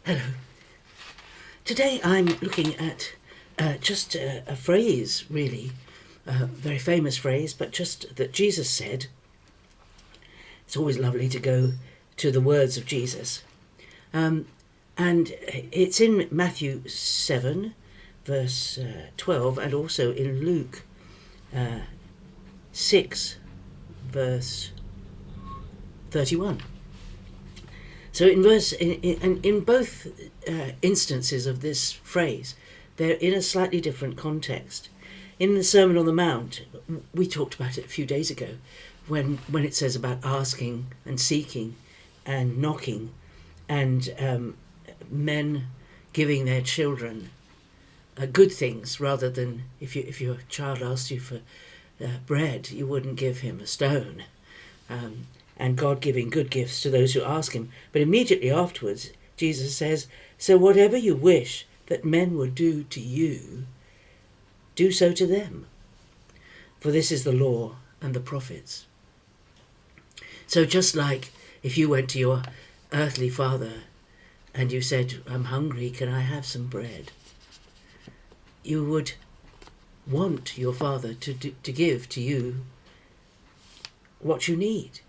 Hello. Today I'm looking at just a phrase, really, a very famous phrase, but just that Jesus said. It's always lovely to go to the words of Jesus. And it's in Matthew 7, verse 12, and also in Luke 6, verse 31. So in both instances of this phrase, they're in a slightly different context. In the Sermon on the Mount, we talked about it a few days ago, when it says about asking and seeking and knocking, and men giving their children good things, rather than if your child asked you for bread, you wouldn't give him a stone. And God giving good gifts to those who ask him. But immediately afterwards, Jesus says, so whatever you wish that men would do to you, do so to them. For this is the law and the prophets. So just like if you went to your earthly father and you said, I'm hungry, can I have some bread? You would want your father to give to you what you need.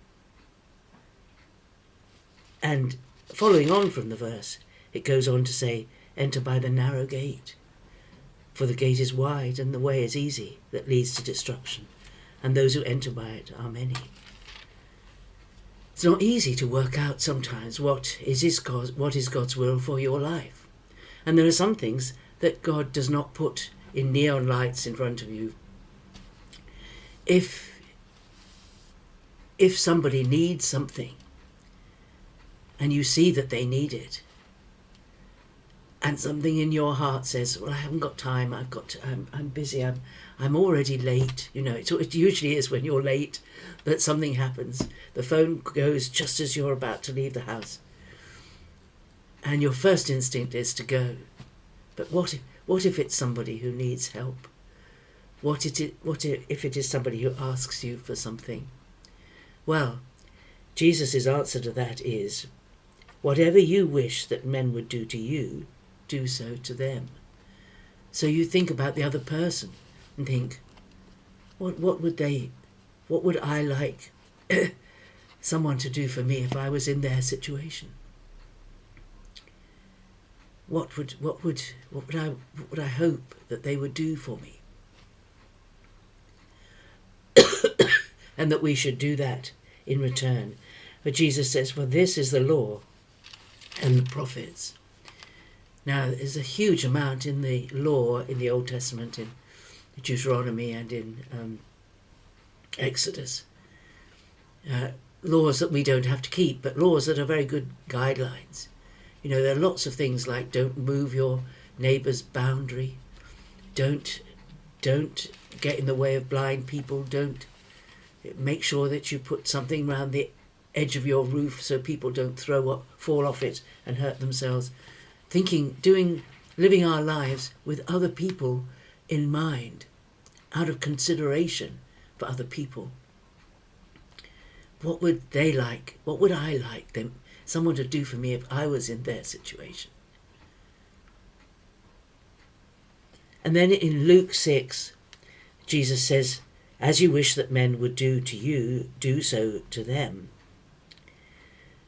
And following on from the verse, it goes on to say, enter by the narrow gate, for the gate is wide and the way is easy that leads to destruction, and those who enter by it are many. It's not easy to work out sometimes what is God's will for your life. And there are some things that God does not put in neon lights in front of you. If somebody needs something, and you see that they need it, and something in your heart says, well, I haven't got time, I'm busy, I'm already late. It usually is when you're late that something happens. The phone goes just as you're about to leave the house, and your first instinct is to go. But what if it's somebody who needs help? What if it is somebody who asks you for something? Well, Jesus' answer to that is, whatever you wish that men would do to you, do so to them. So you think about the other person and think, what would I like someone to do for me if I was in their situation? What would I hope that they would do for me? And that we should do that in return. But Jesus says, for this is the law and the prophets. Now, there's a huge amount in the law in the Old Testament, in Deuteronomy and in Exodus. Laws that we don't have to keep, but laws that are very good guidelines. There are lots of things like don't move your neighbour's boundary, don't get in the way of blind people, don't make sure that you put something around the edge of your roof so people don't fall off it and hurt themselves. Living our lives with other people in mind, out of consideration for other people. What would they like? What would I like someone to do for me if I was in their situation? And then in Luke 6, Jesus says, as you wish that men would do to you, do so to them.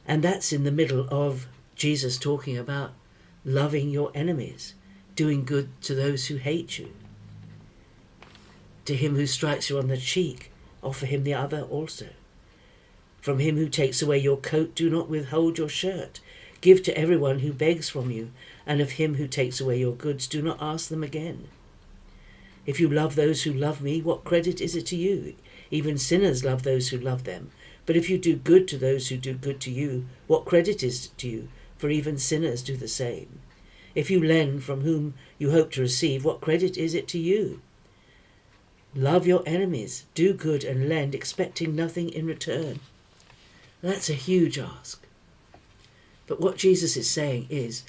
And that's in the middle of Jesus talking about loving your enemies, doing good to those who hate you. To him who strikes you on the cheek, offer him the other also. From him who takes away your coat, do not withhold your shirt. Give to everyone who begs from you, and of him who takes away your goods, do not ask them again. If you love those who love me, what credit is it to you? Even sinners love those who love them. But if you do good to those who do good to you, what credit is it to you? For even sinners do the same. If you lend from whom you hope to receive, what credit is it to you? Love your enemies, do good and lend, expecting nothing in return. That's a huge ask. But what Jesus is saying is,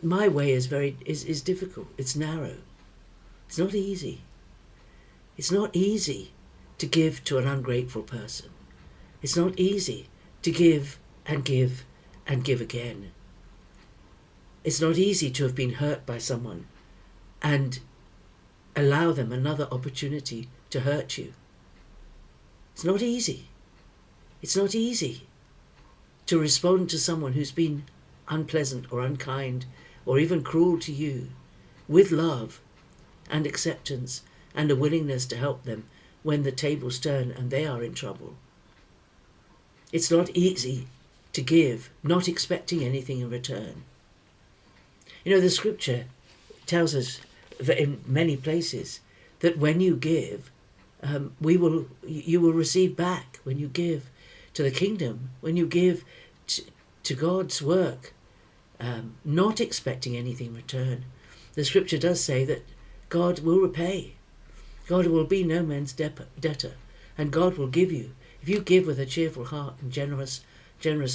my way is difficult. It's narrow. It's not easy. It's not easy to give to an ungrateful person. It's not easy to give and give and give again. It's not easy to have been hurt by someone and allow them another opportunity to hurt you. It's not easy. It's not easy to respond to someone who's been unpleasant or unkind or even cruel to you with love and acceptance and a willingness to help them when the tables turn and they are in trouble. It's not easy to give, not expecting anything in return. You know, the scripture tells us that in many places that when you give, you will receive back. When you give to the kingdom, when you give to God's work, not expecting anything in return, the scripture does say that God will repay. God will be no man's debtor, and God will give you. If you give with a cheerful heart and generous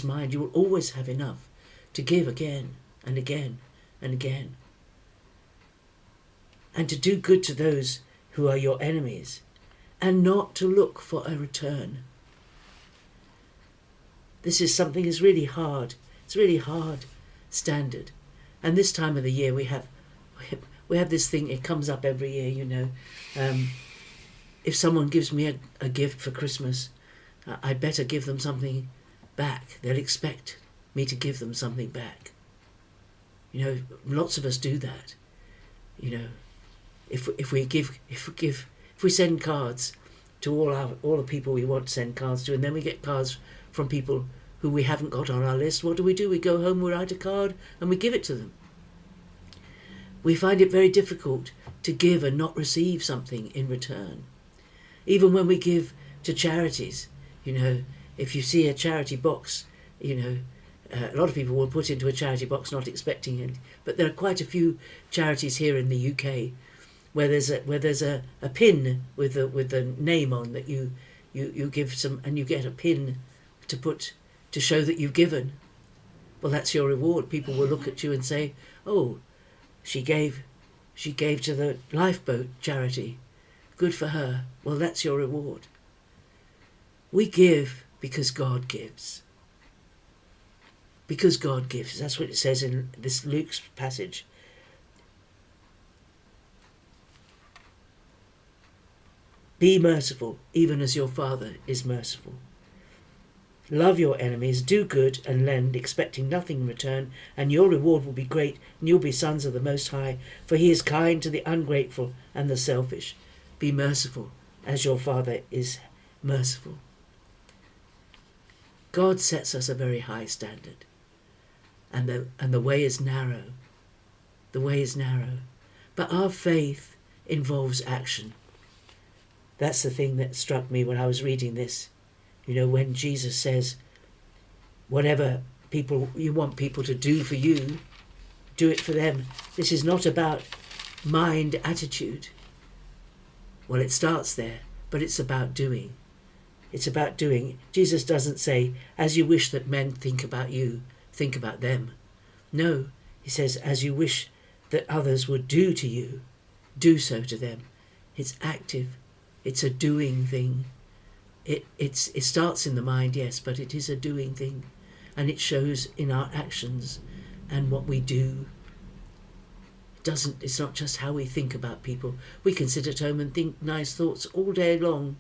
mind, you will always have enough to give again and again and again. And to do good to those who are your enemies, and not to look for a return. This is something that's really hard. It's a really hard standard. And this time of the year we have this thing, it comes up every year, you know. If someone gives me a gift for Christmas, I'd better give them something back. They'll expect me to give them something back. You know, lots of us do that. You know, if we send cards to all the people we want to send cards to, and then we get cards from people who we haven't got on our list, what do? We go home, we write a card, and we give it to them. We find it very difficult to give and not receive something in return. Even when we give to charities, you know, if you see a charity box, you know, a lot of people will put into a charity box not expecting it, but there are quite a few charities here in the UK where there's a pin with the name on that you give some, and you get a pin to show that you've given. Well, that's your reward. People will look at you and say, "Oh, she gave to the lifeboat charity. Good for her." Well, that's your reward. We give because God gives. Because God gives. That's what it says in this Luke's passage. Be merciful, even as your Father is merciful. Love your enemies, do good and lend, expecting nothing in return, and your reward will be great, and you'll be sons of the Most High, for he is kind to the ungrateful and the selfish. Be merciful, as your Father is merciful. God sets us a very high standard, and the way is narrow. The way is narrow. But our faith involves action. That's the thing that struck me when I was reading this. You know, when Jesus says, whatever you want people to do for you, do it for them. This is not about mind attitude. Well, it starts there, but it's about doing. It's about doing. Jesus doesn't say, as you wish that men think about you, think about them. No, he says, as you wish that others would do to you, do so to them. It's active. It's a doing thing. It starts in the mind, yes, but it is a doing thing, and it shows in our actions and what we do. It's not just how we think about people. We can sit at home and think nice thoughts all day long,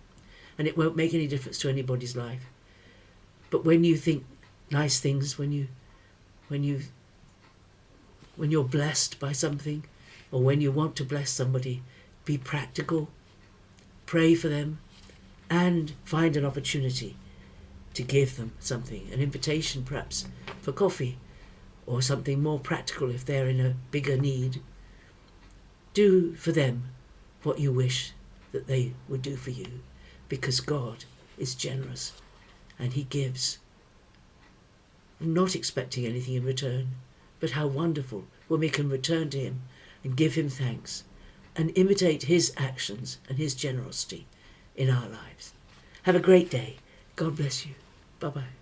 and it won't make any difference to anybody's life. But when you think nice things, when you're blessed by something, or when you want to bless somebody, be practical, pray for them, and find an opportunity to give them something, an invitation perhaps for coffee, or something more practical if they're in a bigger need. Do for them what you wish that they would do for you, because God is generous and he gives, not expecting anything in return. But how wonderful when we can return to him and give him thanks and imitate his actions and his generosity in our lives. Have a great day. God bless you. Bye-bye.